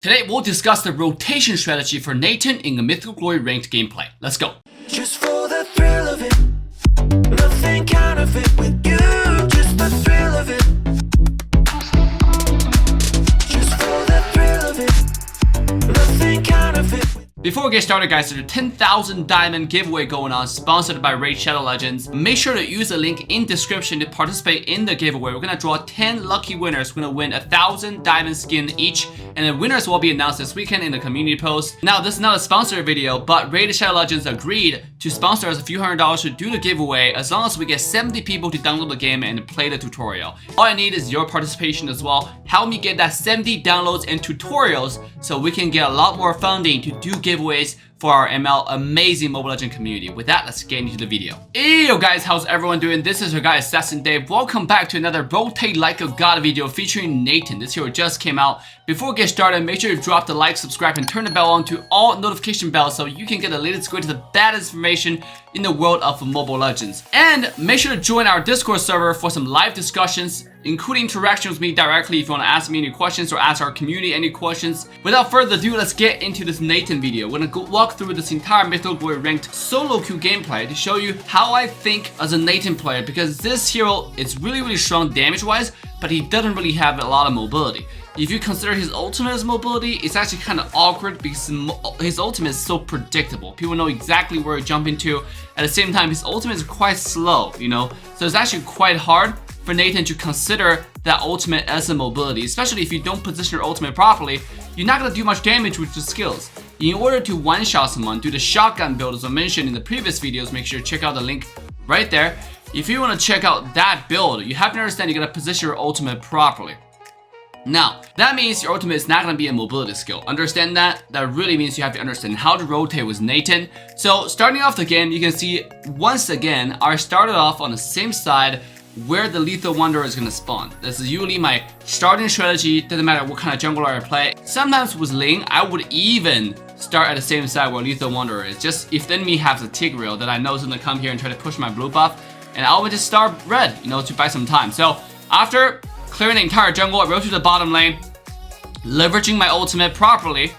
Today we'll discuss the rotation strategy for Natan in the Mythical Glory ranked gameplay. Let's go. Just for the thrill of it, nothing counterfeit with you, just the thrill of it. Just for the thrill of it, nothing counterfeit. Before we get started, guys, there's a 10,000 diamond giveaway going on, sponsored by Raid Shadow Legends. Make sure to use the link in description to participate in the giveaway. We're gonna draw 10 lucky winners. We're gonna win 1,000 diamond skin each, and the winners will be announced this weekend in the community post. Now, this is not a sponsored video, but Raid Shadow Legends agreed to sponsor us a few $100s to do the giveaway as long as we get 70 people to download the game and play the tutorial. All I need is your participation as well. Help me get that 70 downloads and tutorials so we can get a lot more funding to do giveaways for our ML amazing Mobile Legends community. With that, let's get into the video. Yo guys, how's everyone doing? This is your guy AssassinDave. Welcome back to another Rotate Like a God video featuring Natan. This hero just came out. Before we get started, make sure to drop the like, subscribe, and turn the bell on to all notification bells so you can get the latest to the baddest information in the world of Mobile Legends. And make sure to join our Discord server for some live discussions, including interaction with me directly if you want to ask me any questions or ask our community any questions. Without further ado, let's get into this Natan video. We're gonna walk through this entire Mythical Glory ranked solo queue gameplay to show you how I think as a Natan player, because this hero is really strong damage wise, but he doesn't really have a lot of mobility. If you consider his ultimate as mobility, it's actually kind of awkward because his ultimate is so predictable. People know exactly where to jump into. At the same time, his ultimate is quite slow, you know? So it's actually quite hard for Natan to consider that ultimate as a mobility, especially if you don't position your ultimate properly. You're not going to do much damage with your skills. In order to one-shot someone, do the shotgun build as I mentioned in the previous videos. Make sure to check out the link right there. If you want to check out that build, you have to understand you got to position your ultimate properly. Now, that means your ultimate is not going to be a mobility skill. Understand that? That really means you have to understand how to rotate with Natan. So, starting off the game, you can see, once again, I started off on the same side where the Lethal Wanderer is going to spawn. This is usually my starting strategy. Doesn't matter what kind of jungler I play. Sometimes with Ling, I would even start at the same side where Lethal Wanderer is. Just if the enemy has a Tigreal that I know is going to come here and try to push my blue buff, and I would just start red, you know, to buy some time. So, after clearing the entire jungle, I rode to the bottom lane, leveraging my ultimate properly,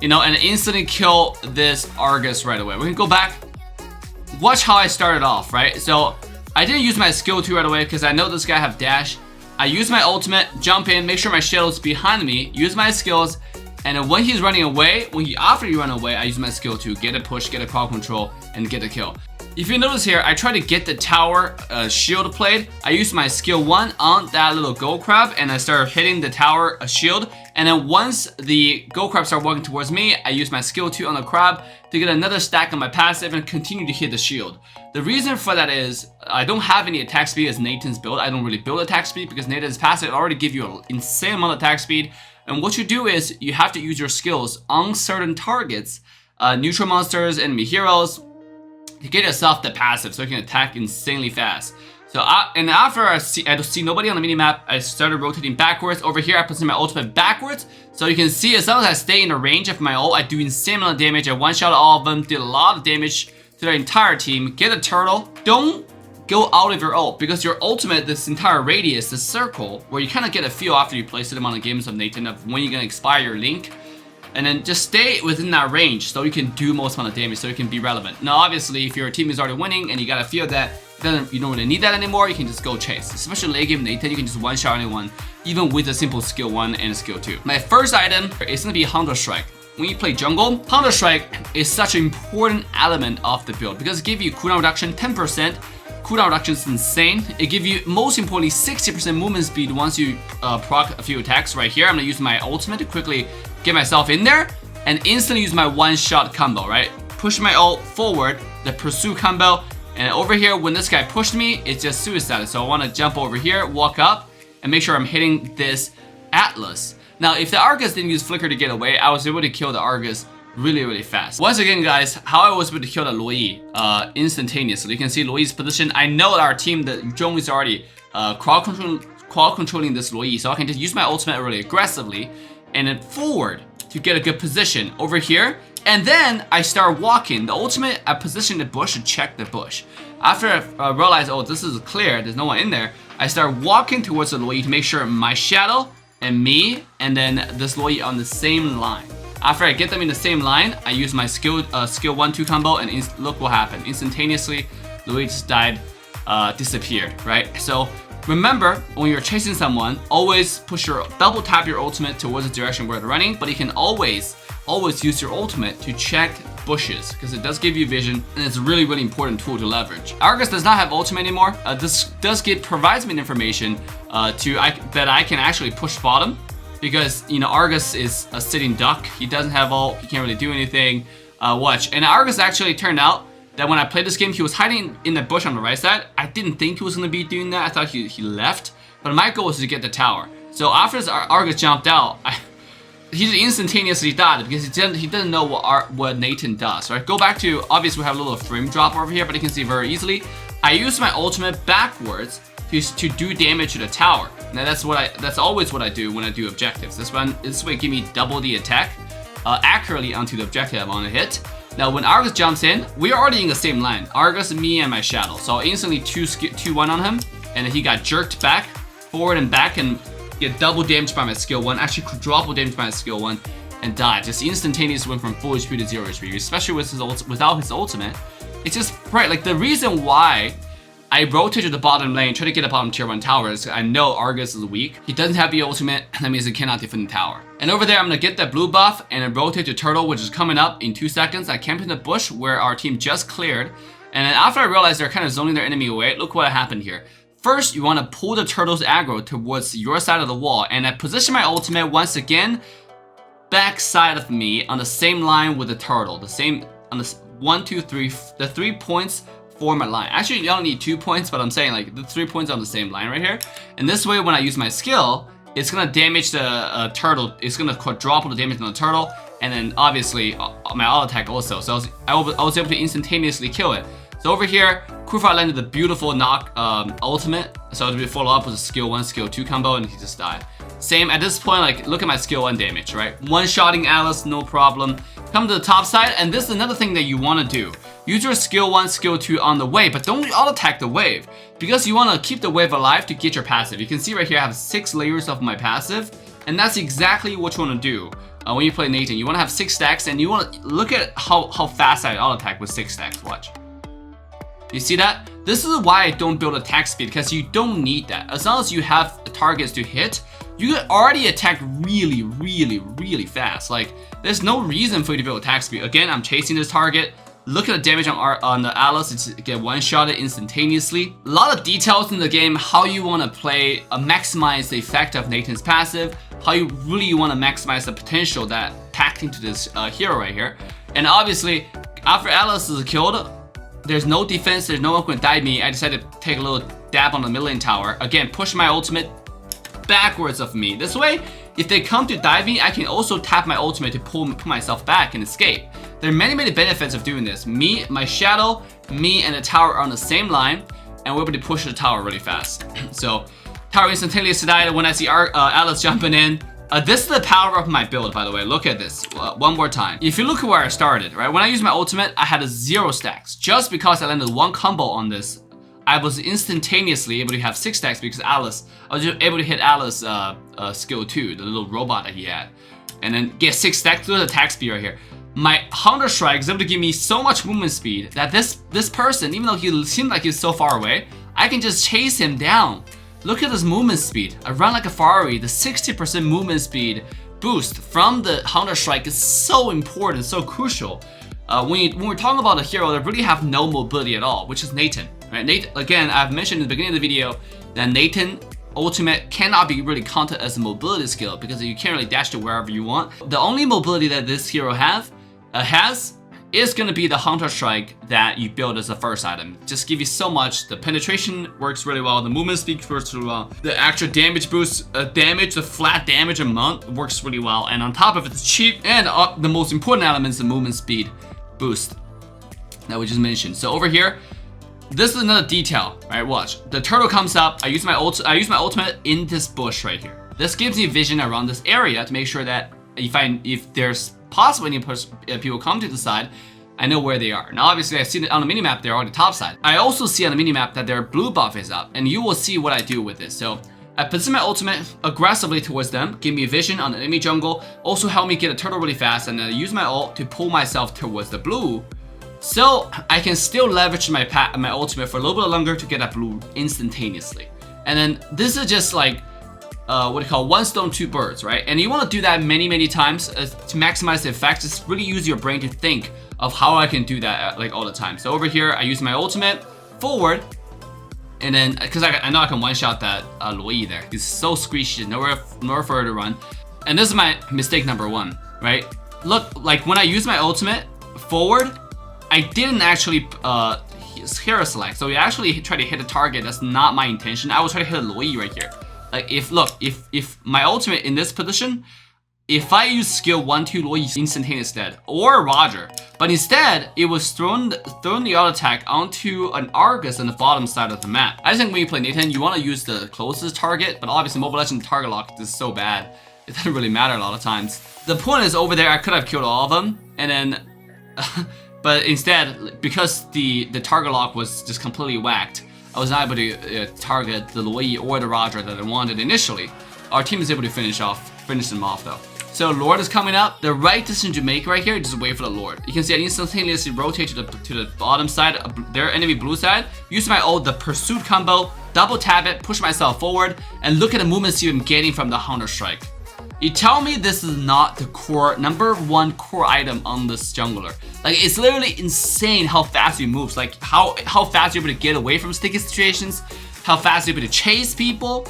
you know, and instantly kill this Argus right away. We can go back. Watch how I started off, right? So, I didn't use my skill 2 right away because I know this guy have dash. I use my ultimate, jump in, make sure my shadow's behind me, use my skills, and then when he's running away, after you run away, I use my skill 2, get a push, get a crowd control, and get a kill. If you notice here, I try to get the tower shield played. I use my skill 1 on that little gold crab, and I start hitting the tower shield. And then once the gold crab start walking towards me, I use my skill 2 on the crab to get another stack on my passive and continue to hit the shield. The reason for that is I don't have any attack speed as Natan's build. I don't really build attack speed because Natan's passive already give you an insane amount of attack speed. And what you do is you have to use your skills on certain targets, neutral monsters, enemy heroes, to get yourself the passive so you can attack insanely fast. So after I see nobody on the minimap, I started rotating backwards. Over here, I position my ultimate backwards. So you can see as long as I stay in the range of my ult, I do insane amount of damage. I one-shot all of them, did a lot of damage to their entire team. Get a turtle. Don't go out of your ult because your ultimate, this entire radius, the circle, where you kind of get a feel after you play certain amount of games of Natan of when you're going to expire your link. And then just stay within that range so you can do most amount of damage, so you can be relevant. Now, obviously, if your team is already winning and you gotta feel that you don't really need that anymore, you can just go chase. Especially late game Natan, you can just one-shot anyone, even with a simple skill 1 and skill 2. My first item is gonna be Hunter Strike. When you play jungle, Hunter Strike is such an important element of the build because it gives you cooldown reduction 10%. Cooldown reduction is insane. It gives you, most importantly, 60% movement speed once you proc a few attacks. Right here, I'm gonna use my ultimate to quickly get myself in there and instantly use my one-shot combo, right? Push my ult forward, the pursue combo, and over here, when this guy pushed me, it's just suicide. So I want to jump over here, walk up, and make sure I'm hitting this Atlas. Now, if the Argus didn't use Flicker to get away, I was able to kill the Argus really fast. Once again, guys, how I was able to kill the Loi instantaneously. You can see Loi's position. I know that our team, the Zhong, is already crowd controlling this Loi, so I can just use my ultimate really aggressively and then forward to get a good position over here. And then I start walking. The ultimate, I position the bush to check the bush. After I realize, oh, this is clear, there's no one in there, I start walking towards the Loi to make sure my shadow and me, and then this Loi on the same line. After I get them in the same line, I use my skill 1-2 combo, and look what happened. Instantaneously, Loi just died, disappeared, right? So remember, when you're chasing someone, always push your double tap your ultimate towards the direction where they're running, but you can always use your ultimate to check bushes, because it does give you vision, and it's a really, really important tool to leverage. Argus does not have ultimate anymore. This provides me information that I can actually push bottom, because, you know, Argus is a sitting duck. He doesn't have ult, he can't really do anything. Watch, and Argus actually turned out that when I played this game, he was hiding in the bush on the right side. I didn't think he was gonna be doing that. I thought he left, but my goal was to get the tower. So after this Argus jumped out, he just instantaneously died because he doesn't know what Natan does, right? Go back to, obviously we have a little frame drop over here, but you can see very easily, I use my ultimate backwards to do damage to the tower. Now that's always what I do when I do objectives. This way give me double the attack accurately onto the objective I want to hit. Now when Argus jumps in, we're already in the same line. Argus, me, and my shadow. So I instantly 2-1 on him, and then he got jerked back, forward and back, and get double damage by my skill 1, actually quadruple damage by my skill 1, and died. Just instantaneous went from full HP to 0 HP, especially with without his ultimate. It's just right, like the reason why I rotate to the bottom lane, try to get a bottom tier 1 tower is I know Argus is weak. He doesn't have the ultimate, that means he cannot defend the tower. And over there, I'm gonna get that blue buff and then rotate to Turtle, which is coming up in 2 seconds. I camped in the bush where our team just cleared. And then after I realized they're kind of zoning their enemy away, look what happened here. First, you want to pull the turtle's aggro towards your side of the wall, and I position my ultimate once again back side of me on the same line with the turtle. The same on the 1, 2, 3, the 3 points form my line. Actually, you don't need 2 points, but I'm saying like the 3 points on the same line right here. And this way, when I use my skill, it's gonna damage the turtle. It's gonna quadruple the damage on the turtle, and then obviously my auto attack also. So I was able to instantaneously kill it. So over here, Kufa landed the beautiful knock ultimate. So to follow up with a skill 1, skill 2 combo, and he just died. Same at this point, like look at my skill 1 damage, right? One-shotting Alice, no problem. Come to the top side, and this is another thing that you want to do. Use your skill 1, skill 2 on the wave, but don't auto attack the wave, because you want to keep the wave alive to get your passive. You can see right here I have 6 layers of my passive, and that's exactly what you want to do when you play Natan. You want to have 6 stacks, and you want to look at how fast I auto attack with 6 stacks. Watch. You see that? This is why I don't build attack speed, because you don't need that. As long as you have targets to hit, you can already attack really, really, really fast. Like, there's no reason for you to build attack speed. Again, I'm chasing this target. Look at the damage on the Alice. It's get one-shotted instantaneously. A lot of details in the game, how you want to play, maximize the effect of Natan's passive, how you really want to maximize the potential that packed into this hero right here. And obviously, after Alice is killed, there's no defense, there's no one who can dive me. I decided to take a little dab on the middle lane tower. Again, push my ultimate backwards of me. This way, if they come to dive me, I can also tap my ultimate to pull myself back and escape. There are many, many benefits of doing this. Me, my shadow, me, and the tower are on the same line, and we're able to push the tower really fast. So, tower instantaneously died when I see Alice jumping in. This is the power of my build, by the way. Look at this one more time. If you look at where I started, right? When I used my ultimate, I had 0 stacks. Just because I landed 1 combo on this, I was instantaneously able to have 6 stacks because I was just able to hit Alice skill 2, the little robot that he had. And then get 6 stacks through the attack speed right here. My Hunter Strike is able to give me so much movement speed that this person, even though he seemed like he's so far away, I can just chase him down. Look at this movement speed. I run like a Ferrari. The 60% movement speed boost from the Hunter Strike is so important, so crucial. When we're talking about a hero that really have no mobility at all, which is Natan. Right? Natan, again, I've mentioned in the beginning of the video that Natan ultimate cannot be really counted as a mobility skill because you can't really dash to wherever you want. The only mobility that this hero has is going to be the Hunter Strike that you build as the first item. Just give you so much. The penetration works really well. The movement speed works really well. The actual damage boost, the flat damage amount works really well. And on top of it, it's cheap. And the most important element is the movement speed boost that we just mentioned. So over here, this is another detail. Right, watch. The turtle comes up. I use my ultimate in this bush right here. This gives me vision around this area to make sure that if there's possible any people come to the side, I know where they are. Now obviously I see it on the minimap, they're on the top side. I also see on the minimap that their blue buff is up, and you will see what I do with this. So I position my ultimate aggressively towards them, give me vision on the enemy jungle, also help me get a turtle really fast, and then I use my ult to pull myself towards the blue. So I can still leverage my ultimate for a little bit longer to get that blue instantaneously. And then this is just like, what do you call, one stone, two birds, right? And you want to do that many times to maximize the effect. Just really use your brain to think of how I can do that like all the time. So over here, I use my ultimate forward, and then because I know I can one-shot that Luoyi there. He's so squishy, nowhere for her to run. And this is my mistake number one, right? Look, like when I use my ultimate forward, I didn't actually hero select. So we actually try to hit a target. That's not my intention. I was trying to hit a Luoyi right here. Like if my ultimate in this position, if I use skill 1-2 Luoyi instantaneous dead, or Roger, but instead it was thrown the auto attack onto an Argus on the bottom side of the map. I just think when you play Natan, you want to use the closest target, but obviously Mobile Legends target lock is so bad, it doesn't really matter a lot of times. The point is over there, I could have killed all of them, and then, but instead, because the target lock was just completely whacked, I was not able to target the Luoyi or the Roger that I wanted initially. Our team is able to finish them off though. So Lord is coming up. The right decision to make right here is just wait for the Lord. You can see I instantaneously rotate to the bottom side, their enemy blue side. Use my ult, the pursuit combo, double tap it, push myself forward, and look at the movement speed I'm getting from the Hunter Strike. You tell me this is not the number one core item on this jungler. Like, it's literally insane how fast he moves. Like how fast you're able to get away from sticky situations, how fast you're able to chase people.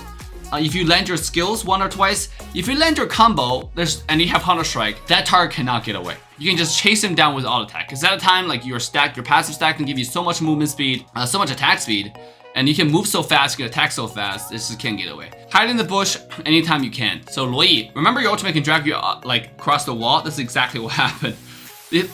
If you land your skills one or twice, if you land your combo, and you have Hunter Strike, that target cannot get away. You can just chase him down with auto attack. Because at a time, like your passive stack can give you so much movement speed, so much attack speed, and you can move so fast, you can attack so fast, this just can't get away. Hide in the bush anytime you can. So Luoyi, remember your ultimate can drag you like across the wall? This is exactly what happened.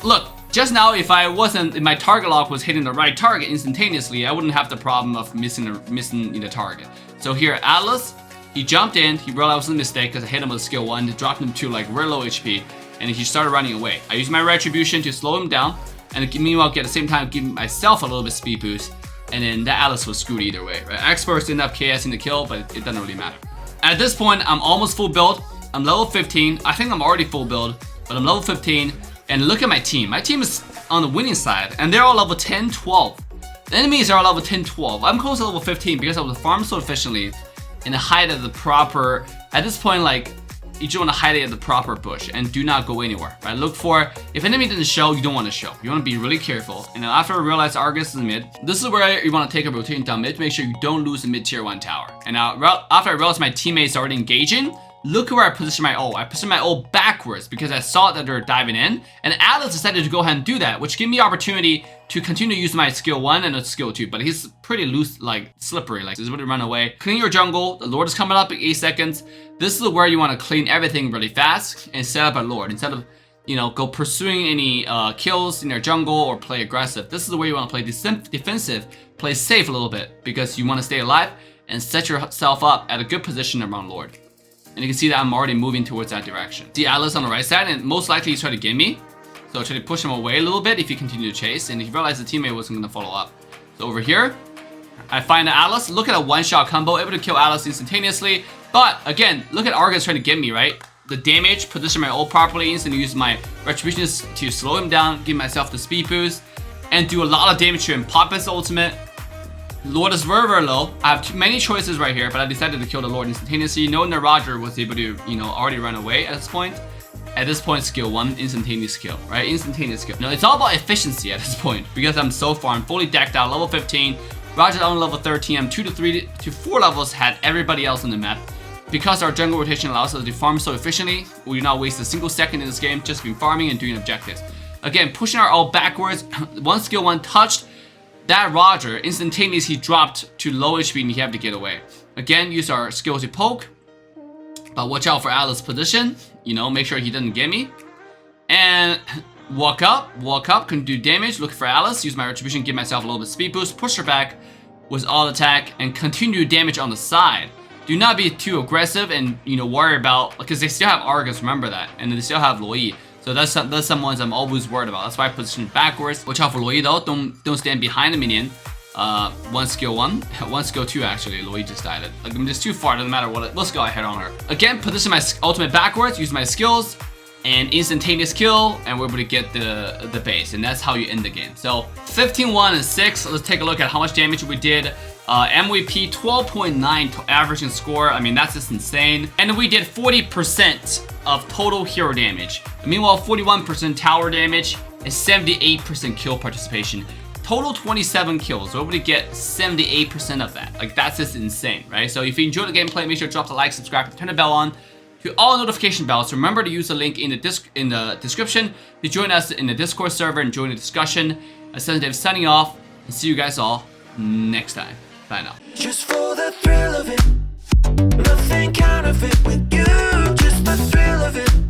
Look, just now if my target lock was hitting the right target instantaneously, I wouldn't have the problem of missing the target. So here, Atlas, he jumped in, he realized it was a mistake because I hit him with skill 1, dropped him to like real low HP, and he started running away. I used my retribution to slow him down, and meanwhile at the same time give myself a little bit speed boost, and then that Atlas was screwed either way, right? Experts ended up KSing the kill, but it doesn't really matter. At this point, I'm almost full build. I'm level 15. I think I'm already full build, but I'm level 15. And look at my team. My team is on the winning side, and they're all level 10, 12. The enemies are level 10, 12. I'm close to level 15 because I was farmed so efficiently and hide at the proper, at this point, like, you just want to hide it at the proper bush and do not go anywhere, right? Look for, if enemy didn't show, you don't want to show. You want to be really careful. And then after I realize Argus is mid, this is where you want to take a rotation down mid to make sure you don't lose the mid tier 1 tower. And now, after I realized my teammates are already engaging, look where I position my ult. I position my ult backwards because I saw that they're diving in, and Atlas decided to go ahead and do that, which gave me opportunity to continue to use my skill 1 and a skill 2, but he's pretty loose, like slippery, like he's able to run away. Clean your jungle. The Lord is coming up in 8 seconds. This is where you want to clean everything really fast and set up a Lord instead of, go pursuing any kills in their jungle or play aggressive. This is the way you want to play defensive, play safe a little bit because you want to stay alive and set yourself up at a good position around Lord. And you can see that I'm already moving towards that direction. See Atlas on the right side, and most likely he's trying to get me. So I try to push him away a little bit if you continue to chase, and he realized the teammate wasn't going to follow up. So over here, I find Atlas. Look at a one-shot combo, able to kill Atlas instantaneously. But again, look at Argus trying to get me, right? The damage, position my ult properly, instantly use my retribution to slow him down, give myself the speed boost, and do a lot of damage to him. Pop his ultimate. Lord is very, very low. I have many choices right here, but I decided to kill the Lord instantaneously, knowing that Roger was able to, already run away at this point. At this point, skill 1, instantaneous kill, right? Instantaneous kill. No, it's all about efficiency at this point because I'm so far, I'm fully decked out, level 15. Roger's on level 13. I'm 2 to 3 to 4 levels had everybody else on the map. Because our jungle rotation allows us to farm so efficiently, we do not waste a single second in this game, just been farming and doing objectives. Again, pushing our ult backwards, one skill 1 touched, that Roger, instantaneously he dropped to low HP and he had to get away. Again, use our skill to poke, but watch out for Atlas' position. Make sure he doesn't get me. And walk up, can do damage, look for Atlas, use my retribution, give myself a little bit speed boost, push her back with all attack, and continue damage on the side. Do not be too aggressive and, worry about, because they still have Argus, remember that, and they still have Luoyi. So that's some ones I'm always worried about. That's why I position backwards. Watch out for Luoyi though. Don't stand behind the minion. One skill 1, one skill 2 actually. Luigi just died. Like, I'm just too far, doesn't matter what. Let's go ahead on her. Again, position my ultimate backwards, use my skills, and instantaneous kill, and we're able to get the base, and that's how you end the game. So 15, 1, and 6. Let's take a look at how much damage we did. MVP 12.9 average score. I mean, that's just insane. And we did 40% of total hero damage. Meanwhile, 41% tower damage and 78% kill participation. Total 27 kills. We're able to get 78% of that. Like, that's just insane, right? So if you enjoyed the gameplay, make sure to drop the like, subscribe, turn the bell on to all notification bells. Remember to use the link in the description to join us in the Discord server and join the discussion. AssassinDave signing off, and see you guys all next time. Bye now. Just for the thrill of it, nothing counterfeit with you, just the thrill of it.